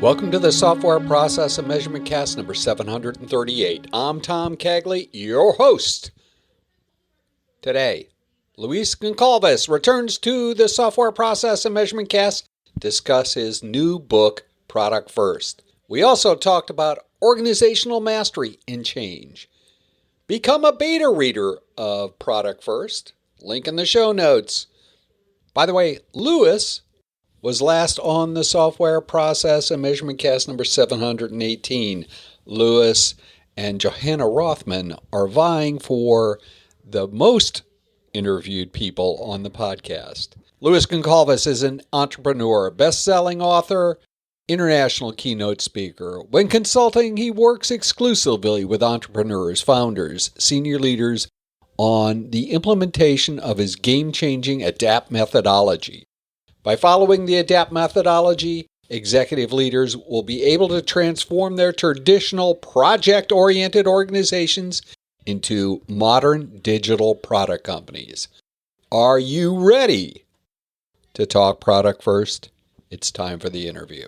Welcome to the Software Process and Measurement Cast number 738. I'm Tom Cagley, your host. Today, Luis Gonçalves returns to the Software Process and Measurement Cast to discuss his new book, Product First. We also talked about organizational mastery and change. Become a beta reader of Product First. Link in the show notes. By the way, Luis was last on the Software Process and Measurement Cast number 718. Luis and Johanna Rothman are vying for the most interviewed people on the podcast. Luis Gonçalves is an entrepreneur, best-selling author, international keynote speaker. When consulting, he works exclusively with entrepreneurs, founders, senior leaders on the implementation of his game-changing ADAPT methodology. By following the ADAPT methodology, executive leaders will be able to transform their traditional project-oriented organizations into modern digital product companies. Are you ready to talk product first? It's time for the interview.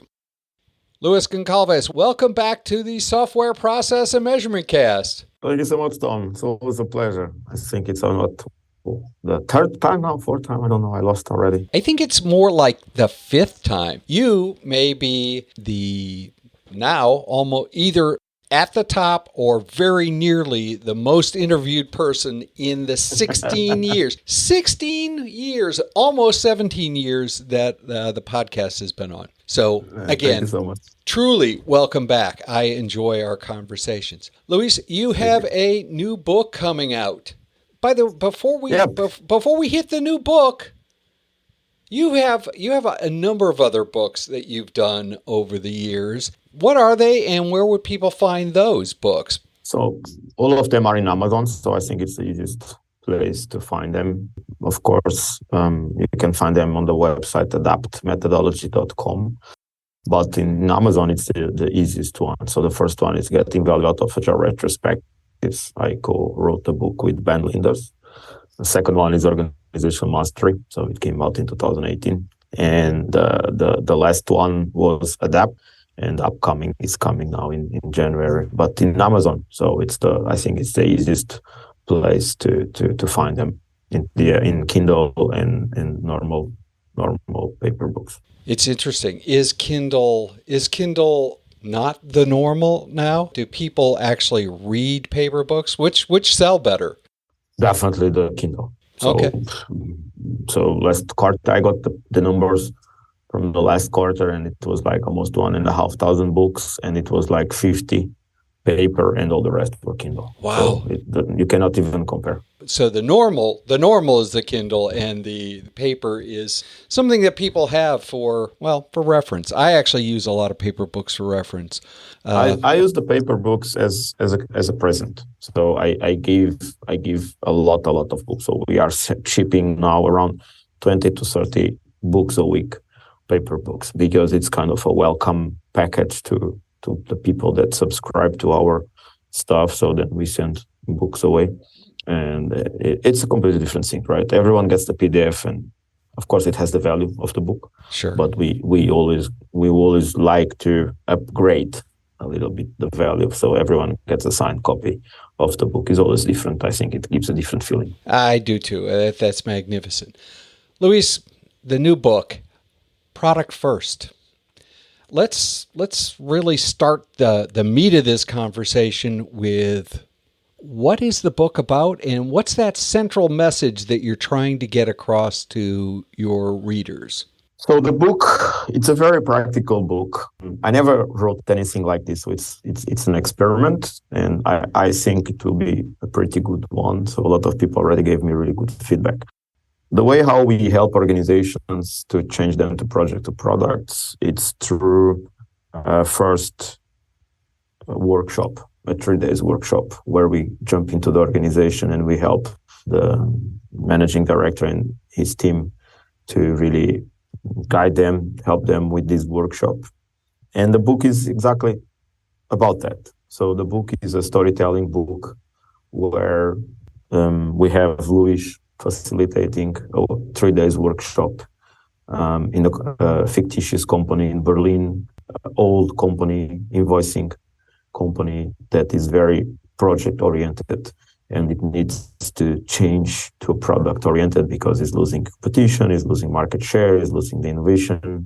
Luis Gonçalves, welcome back to the Software Process and Measurement Cast. Thank you so much, Tom. It's always a pleasure. I think it's on the third time now, fourth time, I don't know, I lost already. I think it's more like the fifth time. You may be the now almost either at the top or very nearly the most interviewed person in the 16 years, almost 17 years that the podcast has been on. So again, thank you so much. Truly welcome back. I enjoy our conversations. Luis, you have a new book coming out. By the before we hit the new book, you have a number of other books that you've done over the years. What are they, and where would people find those books? So all of them are in Amazon, so I think it's the easiest place to find them. Of course, you can find them on the website adaptmethodology.com. But in Amazon, it's the easiest one. So the first one is Getting Value Out of Agile Retrospectives. I co-wrote the book with Ben Linders. The second one is Organizational Mastery. So it came out in 2018. And the last one was Adapt. And upcoming is coming now in January, but in Amazon. So I think it's the easiest place to find them in Kindle and normal paper books. It's interesting. Is Kindle not the normal now? Do people actually read paper books? Which sell better? Definitely the Kindle. Okay. So last quarter, I got the numbers from the last quarter, and it was like almost 1,500 books, and it was like 50 paper, and all the rest were Kindle. Wow! So you cannot even compare. So the normal is the Kindle, and the paper is something that people have for reference. I actually use a lot of paper books for reference. I use the paper books as a present. So I give a lot of books. So we are shipping now around 20 to 30 books a week, paper books, because it's kind of a welcome package to the people that subscribe to our stuff. So then we send books away, and it's a completely different thing, right? Everyone gets the PDF, and of course it has the value of the book. Sure. But we always like to upgrade a little bit the value, so everyone gets a signed copy of the book. Is always different. I think it gives a different feeling. I do too. That's magnificent. Luis, the new book, Product First. Let's really start the meat of this conversation with what is the book about, and what's that central message that you're trying to get across to your readers? So the book, it's a very practical book. I never wrote anything like this, so it's an experiment, and I think it will be a pretty good one. So a lot of people already gave me really good feedback. The way how we help organizations to change them to project to products, it's through first workshop, a 3 days workshop, where we jump into the organization and we help the managing director and his team to really guide them, help them with this workshop. And the book is exactly about that. So the book is a storytelling book where we have Luis facilitating a 3 days workshop in a fictitious company in Berlin old company, invoicing company that is very project oriented, and it needs to change to a product oriented because it's losing competition, it's losing market share, it's losing the innovation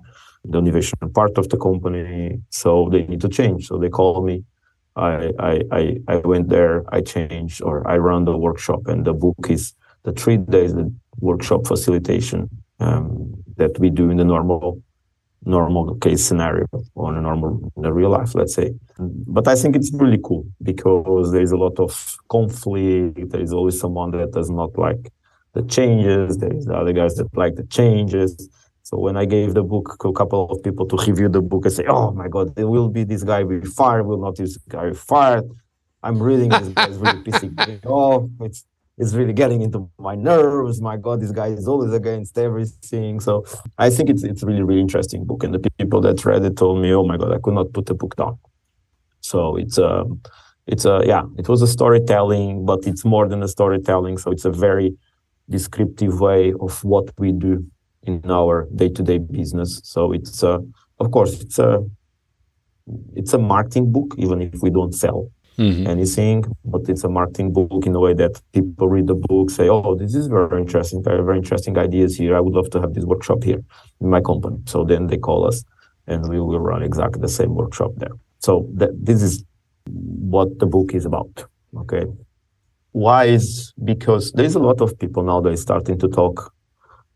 part of the company. So they need to change. So they call me. I went there, I changed, or I run the workshop, and the book is the 3 days the workshop facilitation that we do in the normal case scenario or in the real life, let's say. But I think it's really cool because there is a lot of conflict. There is always someone that does not like the changes. There is the other guys that like the changes. So when I gave the book to a couple of people to review the book, I say, "Oh my God, there will be this guy be fired. Will not this guy be fired." I'm reading this guy is really pissing me off. It's really getting into my nerves. My God, this guy is always against everything. So I think it's really interesting book. And the people that read it told me, "Oh my God, I could not put the book down." So it was a storytelling, but it's more than a storytelling. So it's a very descriptive way of what we do in our day-to-day business. So it's of course it's a marketing book, even if we don't sell anything, but it's a marketing book in a way that people read the book, say, "Oh, this is very interesting, very interesting ideas here. I would love to have this workshop here in my company." So then they call us and we will run exactly the same workshop there. So this is what the book is about. Okay. Why is because there's a lot of people nowadays starting to talk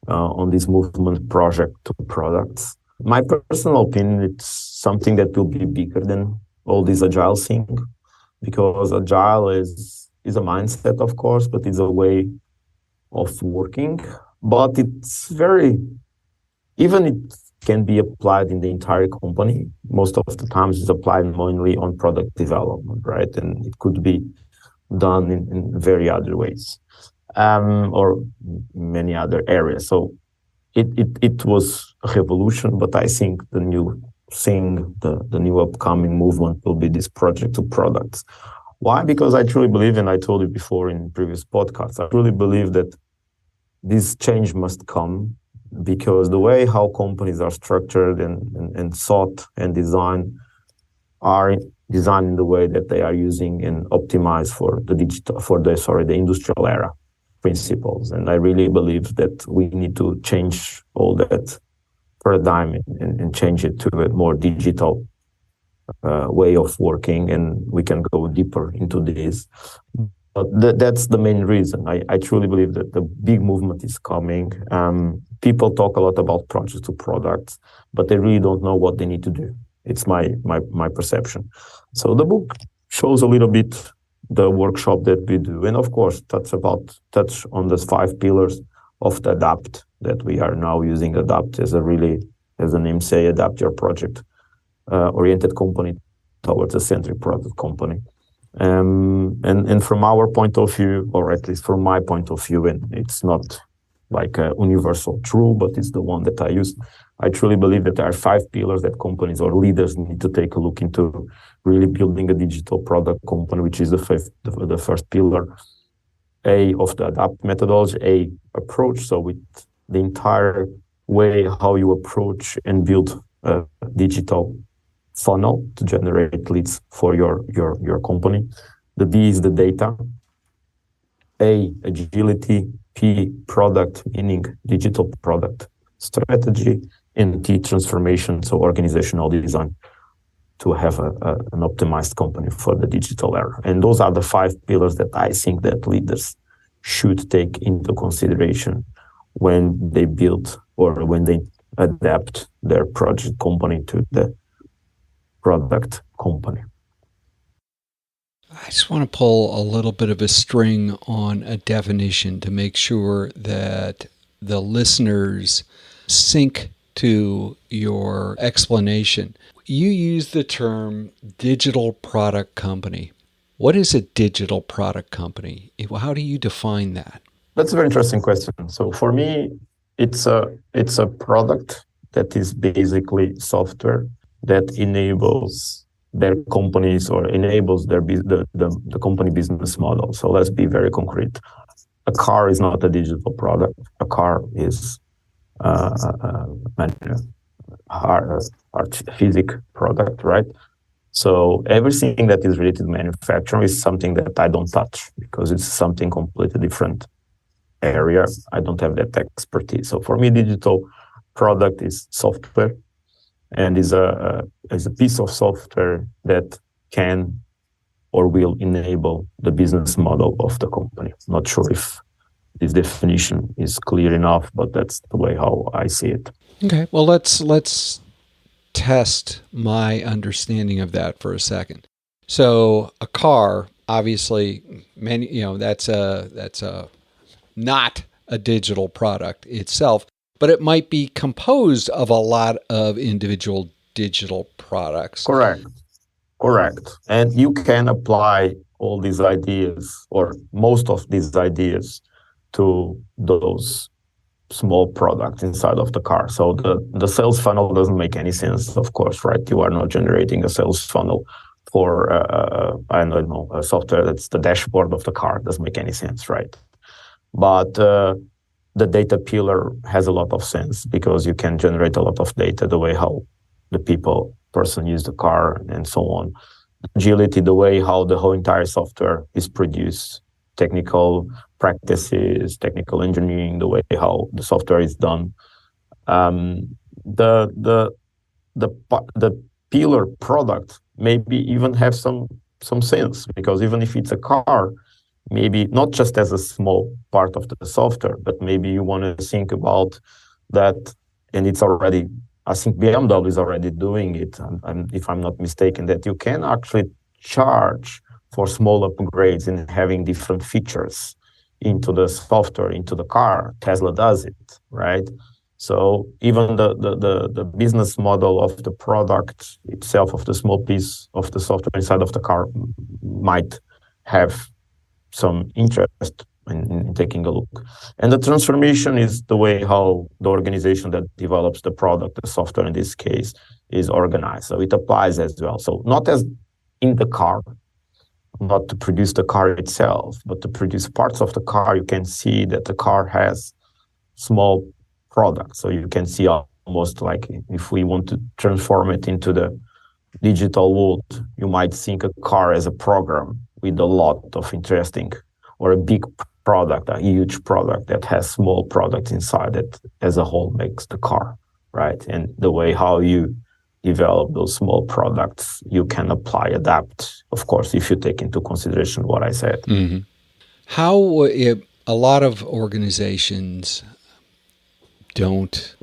on this movement project to products. My personal opinion, it's something that will be bigger than all this agile thing, because agile is a mindset, of course, but it's a way of working. But it's even it can be applied in the entire company. Most of the times it's applied mainly on product development, right? And it could be done in very other ways. Or many other areas. So it was a revolution, but I think the new thing, the new upcoming movement will be this project to products. Why? Because I truly believe, and I told you before in previous podcasts, I truly believe that this change must come because the way how companies are structured and thought and designed are designed in the way that they are using and optimized for the industrial era principles. And I really believe that we need to change all that paradigm and change it to a more digital way of working, and we can go deeper into this. But that's the main reason. I truly believe that the big movement is coming. People talk a lot about projects to products, but they really don't know what they need to do. It's my perception. So the book shows a little bit the workshop that we do, and of course touch on the 5 pillars of the adapt that we are now using. Adapt as the name say, adapt your project oriented company towards a centric product company. And from our point of view, or at least from my point of view, and it's not like a universal true, but it's the one that I use. I truly believe that there are 5 pillars that companies or leaders need to take a look into really building a digital product company, which is the first pillar. A, of the adapt methodology, A, approach. So with the entire way how you approach and build a digital funnel to generate leads for your company. The B is the data. A, agility. P, product, meaning digital product strategy. And T, transformation, so organizational design, to have an optimized company for the digital era. And those are the 5 pillars that I think that leaders should take into consideration when they build or when they adapt their project company to the product company. I just want to pull a little bit of a string on a definition to make sure that the listeners sync to your explanation. You use the term digital product company. What is a digital product company? How do you define that? That's a very interesting question. So for me, it's a product that is basically software that enables their companies or enables the company business model. So let's be very concrete. A car is not a digital product. A car is art physic product, right? So everything that is related to manufacturing is something that I don't touch because it's something completely different area. I don't have that expertise. So for me, digital product is software, and is a piece of software that can or will enable the business model of the company. Not sure if this definition is clear enough, but that's the way how I see it. Okay. Well, let's test my understanding of that for a second. So a car, obviously, that's a not a digital product itself, but it might be composed of a lot of individual digital products. Correct. And you can apply all these ideas or most of these ideas to those small products inside of the car. So the sales funnel doesn't make any sense, of course, right? You are not generating a sales funnel for, I don't know, a software that's the dashboard of the car. It doesn't make any sense, right? But the data pillar has a lot of sense because you can generate a lot of data the way how the person use the car and so on. Agility, the way how the whole entire software is produced, technical practices, technical engineering, the way how the software is done. The pillar product maybe even have some sense because even if it's a car, maybe not just as a small part of the software, but maybe you want to think about that, and it's already, I think BMW is already doing it, and if I'm not mistaken, that you can actually charge for small upgrades and having different features into the software, into the car. Tesla does it, right? So even the business model of the product itself, of the small piece of the software inside of the car, might have some interest in taking a look. And the transformation is the way how the organization that develops the product, the software in this case, is organized. So it applies as well. So not as in the car, not to produce the car itself, but to produce parts of the car. You can see that the car has small products. So you can see almost like if we want to transform it into the digital world, you might think a car as a program with a lot of interesting, or a big product, a huge product that has small products inside it as a whole makes the car, right? And the way how you develop those small products, you can adapt, of course, if you take into consideration what I said. Mm-hmm. How a lot of organizations don't,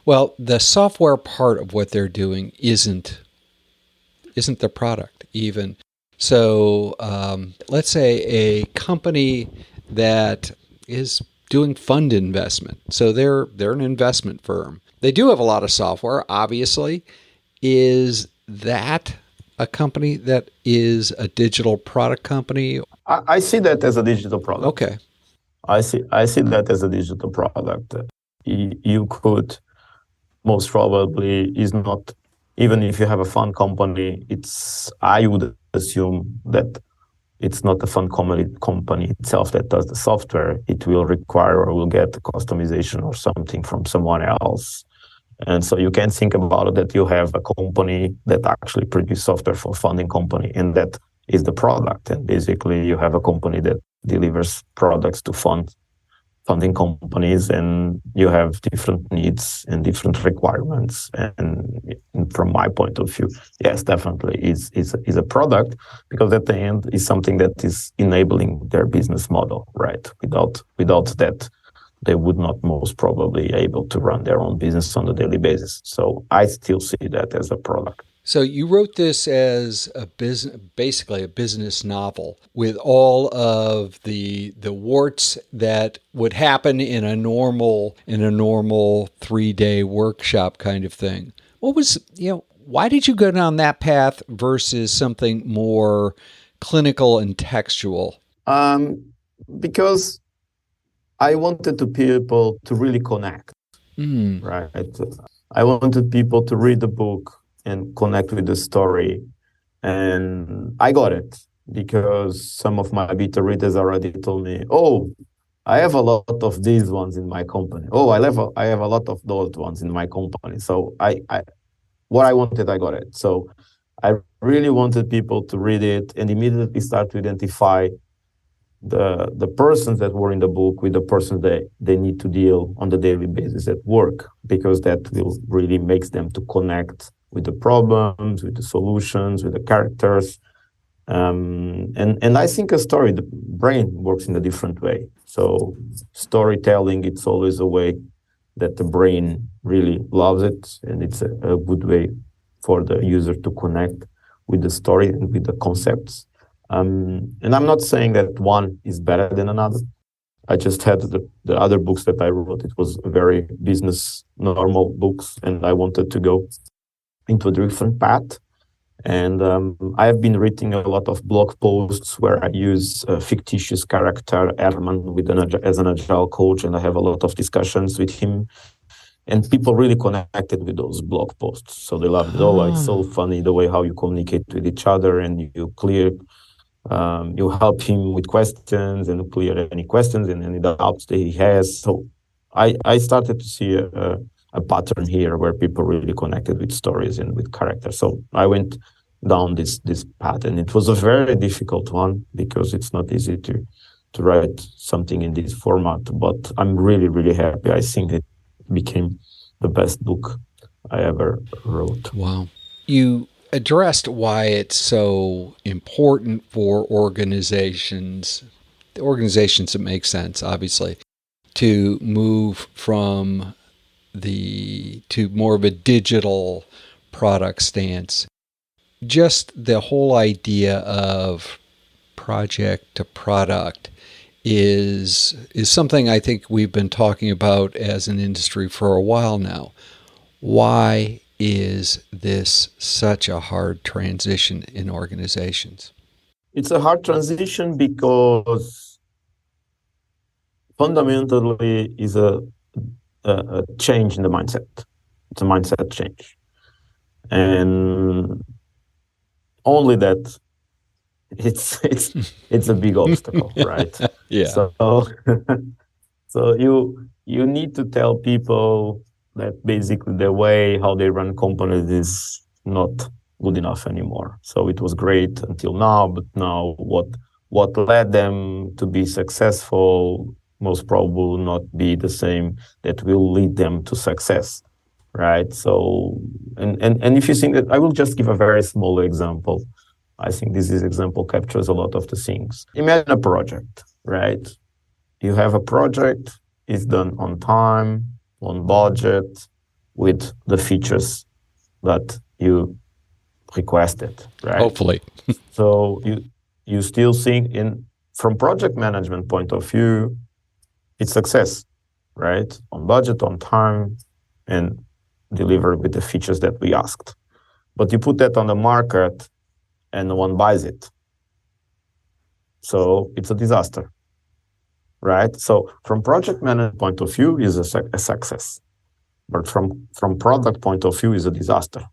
well, the software part of what they're doing isn't the product even. So let's say a company that is doing fund investment. So they're an investment firm. They do have a lot of software, obviously. Is that a company that is a digital product company? I see that as a digital product. Okay. I see that as a digital product. You could most probably is not, even if you have a fund company, I would assume that it's not the fund company itself that does the software. It will require or will get the customization or something from someone else. And so you can think about it that you have a company that actually produces software for a funding company, and that is the product. And basically you have a company that delivers products to funding companies, and you have different needs and different requirements. And from my point of view, yes, definitely is a product, because at the end is something that is enabling their business model, right? Without that, they would not most probably able to run their own business on a daily basis. So I still see that as a product. So you wrote this as a business, basically a business novel, with all of the warts that would happen in a normal 3-day workshop kind of thing. What was, why did you go down that path versus something more clinical and textual? Because I wanted people to really connect, right? I wanted people to read the book and connect with the story. And I got it, because some of my beta readers already told me, oh, I have a lot of these ones in my company. Oh, I have a lot of those ones in my company. So what I wanted, I got it. So I really wanted people to read it and immediately start to identify the persons that were in the book with the persons that they need to deal on the daily basis at work, because that will really makes them to connect with the problems, with the solutions, with the characters. And I think the brain works in a different way. So storytelling, it's always a way that the brain really loves it, and it's a good way for the user to connect with the story and with the concepts. And I'm not saying that one is better than another. I just had the other books that I wrote. It was very business normal books, and I wanted to go into a different path. And I have been reading a lot of blog posts where I use a fictitious character, Herman, as an agile coach, and I have a lot of discussions with him. And people really connected with those blog posts. So they loved it. Oh, it's so funny the way how you communicate with each other, and you help him with questions and clear any questions and any doubts that he has. So I started to see a pattern here where people really connected with stories and with characters. So I went down this path, and it was a very difficult one because it's not easy to write something in this format. But I'm really, really happy. I think it became the best book I ever wrote. Wow. You addressed why it's so important for organizations that make sense, obviously, to move from to more of a digital product stance. Just the whole idea of project to product is something I think we've been talking about as an industry for a while now. Why is this such a hard transition in organizations? It's a hard transition because fundamentally is a change in the mindset. It's a mindset change. And only that it's a big obstacle, right? Yeah. So you need to tell people that basically the way how they run companies is not good enough anymore. So it was great until now, but now what led them to be successful most probably will not be the same that will lead them to success, right? So and if you think that, I will just give a very small example. I think this example captures a lot of the things. Imagine a project, right? You have a project, it's done on time, on budget, with the features that you requested, right? Hopefully. So you still think from project management point of view, it's success, right? On budget, on time, and deliver with the features that we asked. But you put that on the market and no one buys it. So it's a disaster, right? So from project management point of view is a success, but from product point of view is a disaster.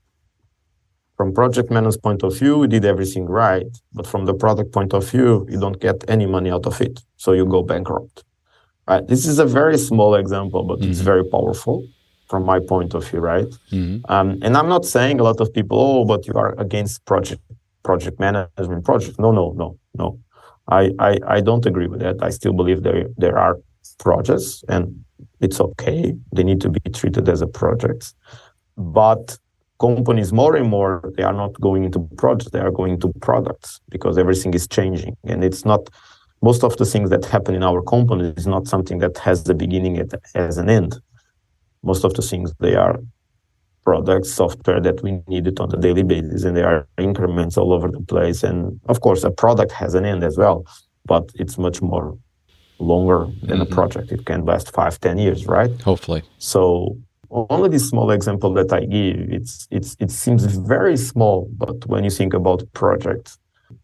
From project management point of view, we did everything right, but from the product point of view, you don't get any money out of it, so you go bankrupt. Right? This is a very small example, but it's very powerful from my point of view, right? And I'm not saying a lot of people, oh, but you are against project management project. No. I don't agree with that. I still believe there are projects, and it's okay. They need to be treated as a project. But companies more and more, they are not going into projects, they are going to products because everything is changing. And it's not, most of the things that happen in our company is not something that has the beginning as an end. Most of the things, they are products, software that we need it on a daily basis, and there are increments all over the place. And of course, a product has an end as well, but it's much more longer than a project. It can last 5-10 years, right? Hopefully. So only this small example that I give, it seems very small, but when you think about projects,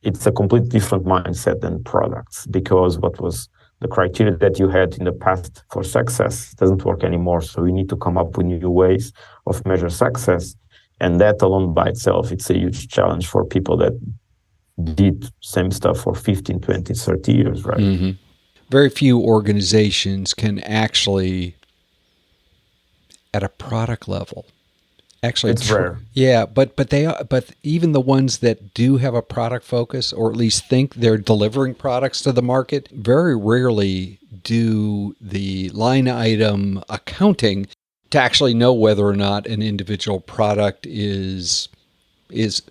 it's a completely different mindset than products, because what was the criteria that you had in the past for success doesn't work anymore. So we need to come up with new ways of measure success. And that alone by itself, it's a huge challenge for people that did same stuff for 15, 20, 30 years, right? very few organizations can actually, at a product level, actually, It's rare. Yeah, but even the ones that do have a product focus, or at least think they're delivering products to the market, very rarely do the line item accounting to actually know whether or not an individual product is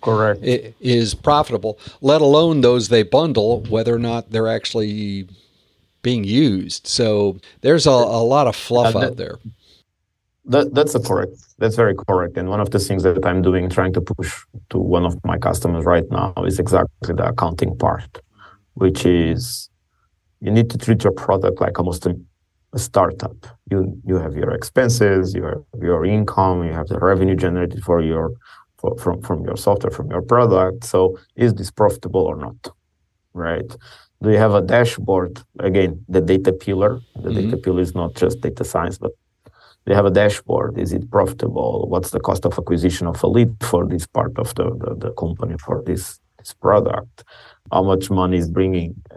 Correct. is profitable, let alone those they bundle, whether or not they're actually being used. So there's a lot of fluff out there. That's very correct. And one of the things that I'm doing, trying to push to one of my customers right now, is exactly the accounting part, which is you need to treat your product like almost a startup. You have your expenses, your income, you have the revenue generated from your software, from your product. So is this profitable or not? Right? Do you have a dashboard? Again, the data pillar. The data pillar is not just data science, but they have a dashboard. Is it profitable? What's the cost of acquisition of a lead for this part of the company, for this product? How much money is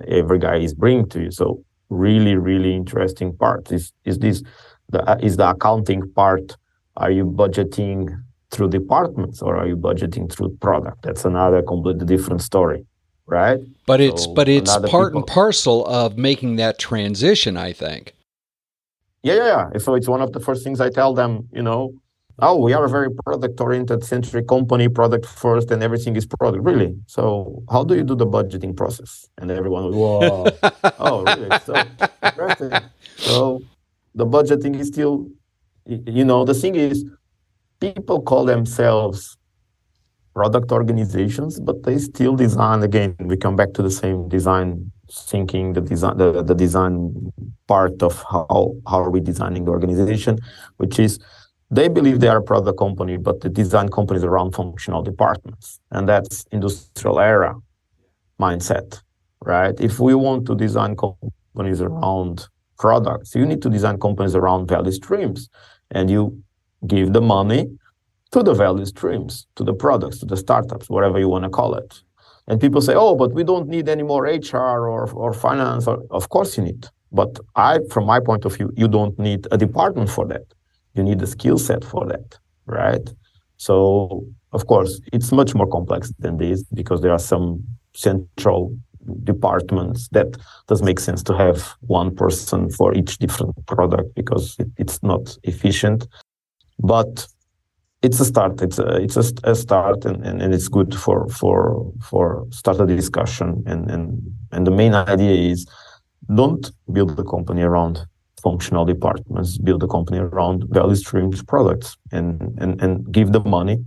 every guy is bringing to you? So really, really interesting part is the accounting part. Are you budgeting through departments or are you budgeting through product? That's another completely different story, right? But it's part and parcel of making that transition, I think. Yeah. So it's one of the first things I tell them, we are a very product-oriented centric company, product first, and everything is product. Really? So how do you do the budgeting process? And everyone will, whoa, oh, really? So interesting. So the budgeting is still, the thing is, people call themselves product organizations, but they still design. Again, we come back to the same design thinking, the design part of how are we designing the organization, which is they believe they are a product company, but the design companies around functional departments. And that's industrial era mindset, right? If we want to design companies around products, you need to design companies around value streams, and you give the money to the value streams, to the products, to the startups, whatever you want to call it. And people say, oh, but we don't need any more HR or finance. Of course you need. But from my point of view, you don't need a department for that. You need a skill set for that, right? So, of course, it's much more complex than this because there are some central departments that does make sense to have one person for each different product because it's not efficient. But it's a start. It's a start, and it's good for start a discussion. And the main idea is don't build the company around functional departments. Build the company around value streams products, and give the money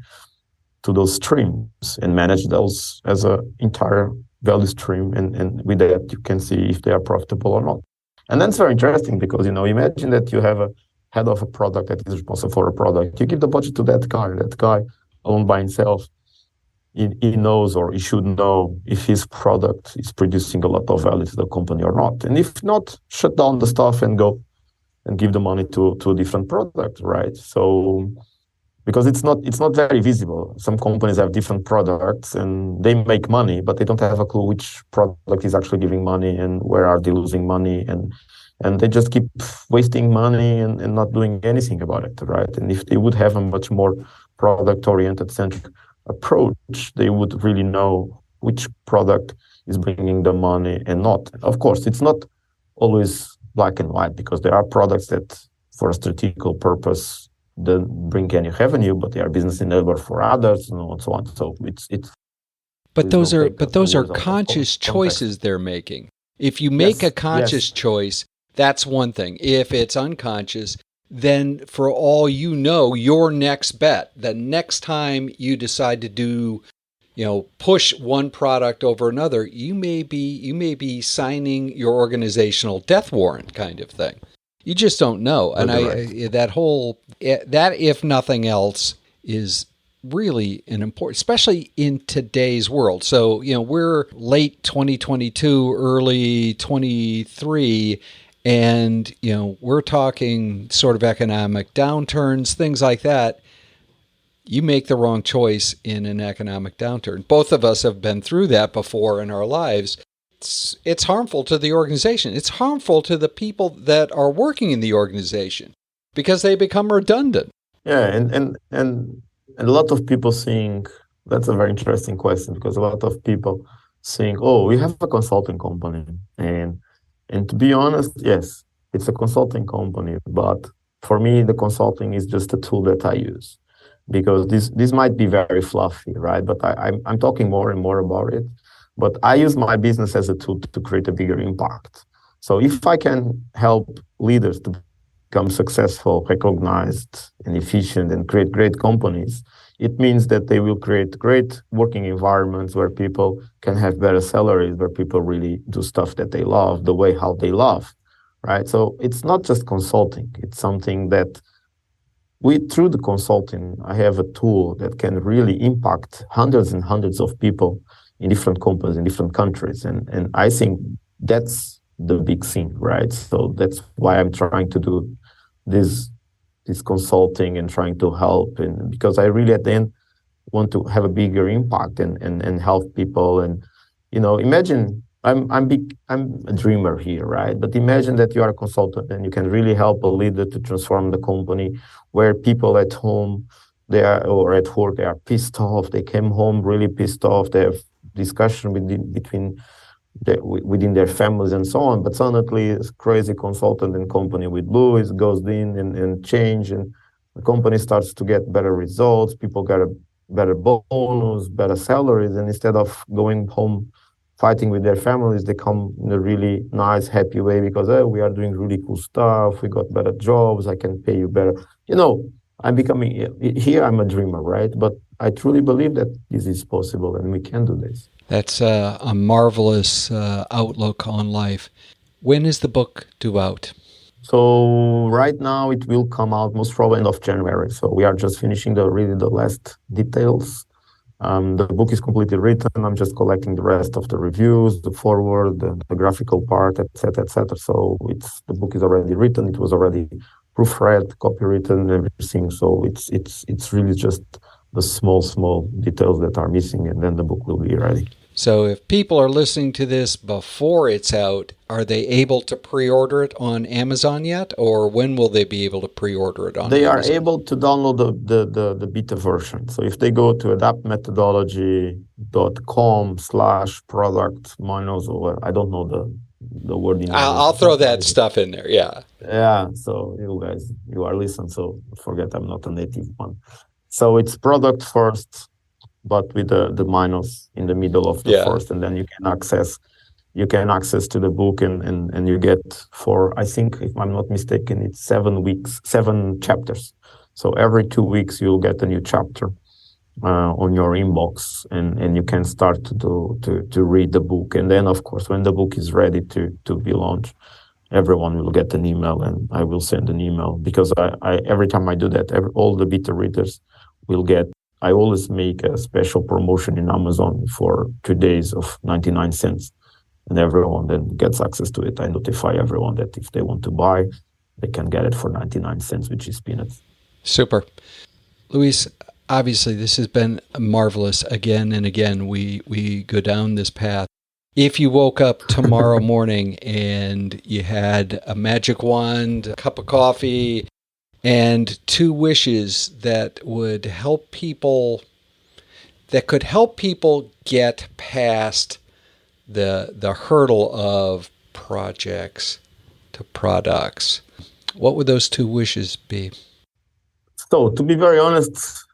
to those streams and manage those as a entire value stream. And with that, you can see if they are profitable or not. And that's very interesting because imagine that you have a head of a product that is responsible for a product. You give the budget to that guy alone by himself. He knows, or he should know, if his product is producing a lot of value to the company or not. And if not, shut down the stuff and go and give the money to a different product, right? So, because it's not very visible. Some companies have different products and they make money, but they don't have a clue which product is actually giving money and where are they losing money, and they just keep wasting money and not doing anything about it, right? And if they would have a much more product-oriented centric approach, they would really know which product is bringing the money and not. Of course, it's not always black and white because there are products that, for a strategical purpose, don't bring any revenue, but they are business enabler for others, and so on. So it's. But those are conscious choices they're making. If you make a conscious choice, that's one thing. If it's unconscious, then for all you know, your next bet, the next time you decide to do, push one product over another, you may be signing your organizational death warrant kind of thing. You just don't know. And that if nothing else is really an important, especially in today's world. So, we're late 2022, early 23, and, we're talking sort of economic downturns, things like that. You make the wrong choice in an economic downturn. Both of us have been through that before in our lives. it's harmful to the organization. It's harmful to the people that are working in the organization because they become redundant. Yeah, and a lot of people think that's a very interesting question, because a lot of people think, oh, we have a consulting company, and to be honest, yes, it's a consulting company, but for me, the consulting is just a tool that I use, because this might be very fluffy, right? But I'm talking more and more about it. But I use my business as a tool to create a bigger impact. So if I can help leaders to become successful, recognized, and efficient, and create great companies, it means that they will create great working environments where people can have better salaries, where people really do stuff that they love, the way how they love, right? So it's not just consulting. It's something that through the consulting, I have a tool that can really impact hundreds and hundreds of people in different companies, in different countries. And I think that's the big thing, right? So that's why I'm trying to do this consulting and trying to help, and because I really at the end want to have a bigger impact and help people. And imagine I'm a dreamer here, right? But imagine that you are a consultant and you can really help a leader to transform the company, where people at home or at work, they are pissed off. They came home really pissed off. They have discussion within their families and so on. But suddenly, it's crazy consultant and company with Louis goes in and change, and the company starts to get better results. People get a better bonus, better salaries, and instead of going home fighting with their families, they come in a really nice, happy way because we are doing really cool stuff. We got better jobs. I can pay you better. I'm a dreamer, right? But I truly believe that this is possible and we can do this. That's a marvelous outlook on life. When is the book due out? So right now it will come out most probably end of January. So we are just finishing the last details. The book is completely written. I'm just collecting the rest of the reviews, the foreword, the graphical part, etc., etc. So the book is already written. It was already proofread, copywritten, everything. So it's really just the small details that are missing, and then the book will be ready. So if people are listening to this before it's out, are they able to pre-order it on Amazon yet? Or when will they be able to pre-order it on They Amazon? are able to download the beta version. So if they go to adaptmethodology.com/product minus, or I don't know the word in English. I'll throw that stuff in there, yeah. Yeah, so you guys, you are listening, so forget I'm not a native one. So it's product first, but with the minus in the middle of the first, and then you can access to the book, and you get, for, I think, if I'm not mistaken, it's 7 chapters. So every 2 weeks you'll get a new chapter on your inbox, and you can start to read the book. And then, of course, when the book is ready to be launched, everyone will get an email, and I will send an email, because I every time I do that, all the beta readers will get. I always make a special promotion in Amazon for 2 days of 99 cents, and everyone then gets access to it. I notify everyone that if they want to buy, they can get it for 99 cents, which is peanuts. Super. Luis, obviously this has been marvelous. Again and again, we go down this path. If you woke up tomorrow morning and you had a magic wand, a cup of coffee, and 2 wishes that would help people, that could help people get past the hurdle of projects to products, what would those 2 wishes be? So, to be very honest,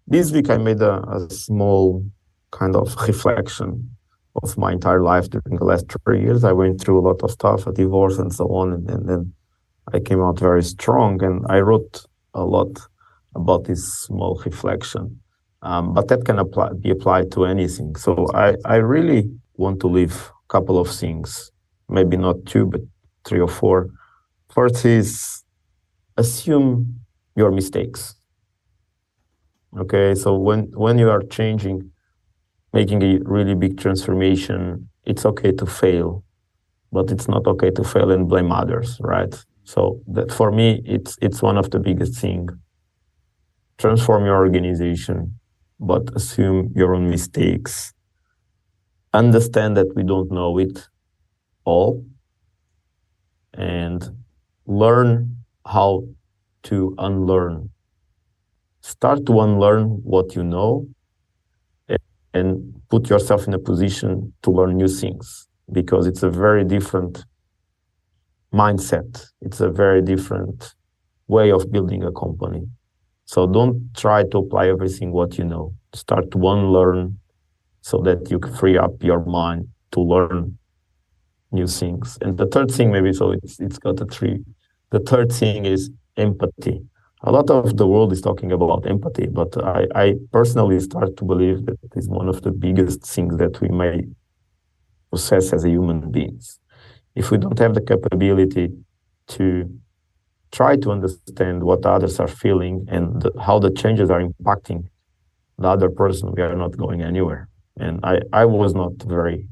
this week I made a small kind of reflection of my entire life during the last 3 years. I went through a lot of stuff, a divorce and so on, and then I came out very strong, and I wrote a lot about this small reflection. But that can be applied to anything. So I really want to leave a couple of things, maybe not 2, but 3 or 4. First is assume your mistakes. Okay, so when you are changing, making a really big transformation, it's okay to fail, but it's not okay to fail and blame others, right? So that, for me, it's one of the biggest things. Transform your organization, but assume your own mistakes. understand that we don't know it all, and learn how to unlearn. Start to unlearn what you know and put yourself in a position to learn new things, because it's a very different mindset. It's a very different way of building a company. So don't try to apply everything what you know. Start to unlearn so that you can free up your mind to learn new things. And the third thing, maybe, so it's got a three. The third thing is empathy. A lot of the world is talking about empathy, but I personally start to believe that it is one of the biggest things that we may possess as a human beings. If we don't have the capability to try to understand what others are feeling and how the changes are impacting the other person, we are not going anywhere. And I was not very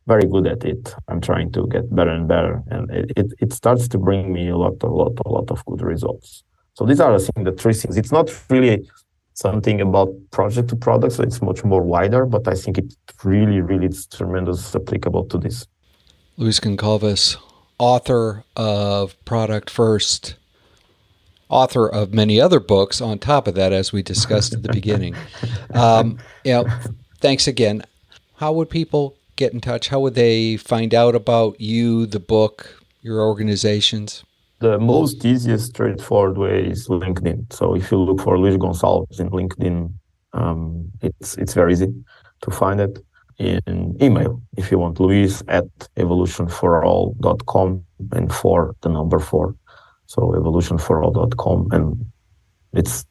good at it. I'm trying to get better and better, and it starts to bring me a lot of good results. So these are, I think, the three things. It's not really something about project to product, so it's much more wider, but I think it really it's tremendous applicable to this. Luis Gonçalves, author of Product First, author of many other books on top of that, as we discussed at the beginning. Thanks again. How would people get in touch? How would they find out about you, the book, your organizations? The most easiest, straightforward way is LinkedIn. So if you look for Luis Gonçalves in LinkedIn, it's very easy to find it. In email, if you want, luis@evolutionforall.com, and 4, the number 4. So evolutionforall.com, and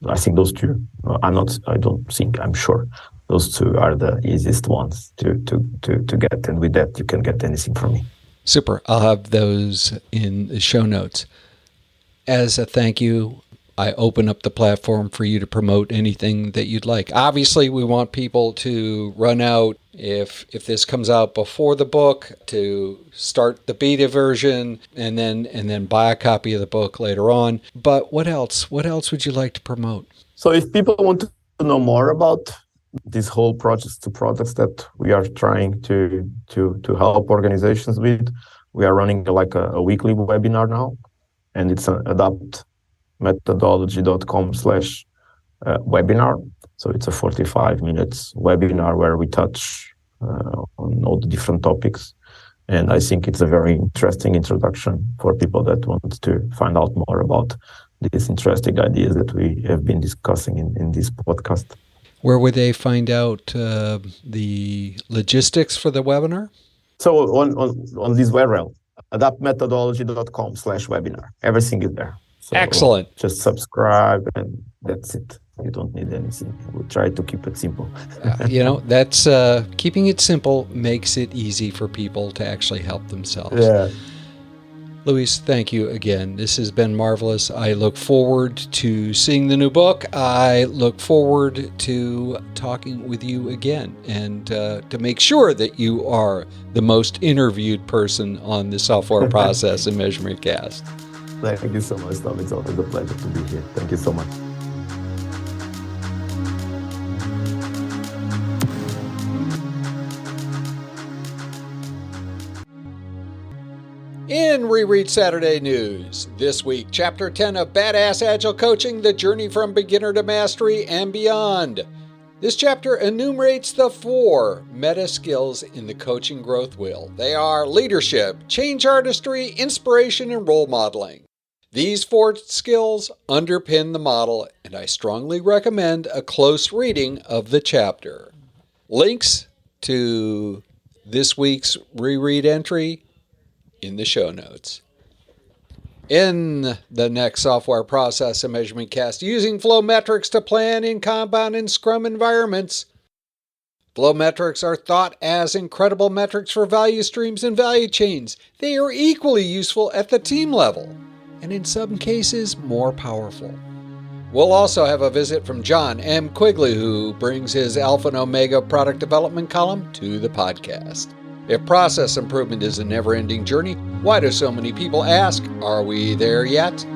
I think those two, I'm sure those two are the easiest ones to get. And with that, you can get anything from me. Super. I'll have those in the show notes. As a thank you, I open up the platform for you to promote anything that you'd like. Obviously, we want people to run out, if this comes out before the book, to start the beta version and then buy a copy of the book later on. But what else? What else would you like to promote? So if people want to know more about this whole projects to products that we are trying to help organizations with, we are running like a weekly webinar now, and it's adaptmethodology.com/webinar. So it's a 45 minutes webinar where we touch on all the different topics. And I think it's a very interesting introduction for people that want to find out more about these interesting ideas that we have been discussing in this podcast. Where would they find out the logistics for the webinar? So on this URL, adaptmethodology.com/webinar. Everything is there. So excellent. Just subscribe and that's it. You don't need anything. We'll try to keep it simple. That's keeping it simple makes it easy for people to actually help themselves. Yeah. Luis, thank you again. This has been marvelous. I look forward to seeing the new book. I look forward to talking with you again, and to make sure that you are the most interviewed person on the Software Process and Measurement Cast. Thank you so much, Tom. It's always a pleasure to be here. Thank you so much. In Reread Saturday News, this week, Chapter 10 of Badass Agile Coaching, The Journey from Beginner to Mastery and Beyond. This chapter enumerates the 4 meta skills in the coaching growth wheel. They are leadership, change artistry, inspiration, and role modeling. These 4 skills underpin the model, and I strongly recommend a close reading of the chapter. Links to this week's reread entry in the show notes. In the next Software Process and Measurement Cast, using flow metrics to plan in Kanban and Scrum environments. Flow metrics are thought as incredible metrics for value streams and value chains. They are equally useful at the team level, and in some cases, more powerful. We'll also have a visit from John M. Quigley, who brings his Alpha and Omega product development column to the podcast. If process improvement is a never-ending journey, why do so many people ask, are we there yet?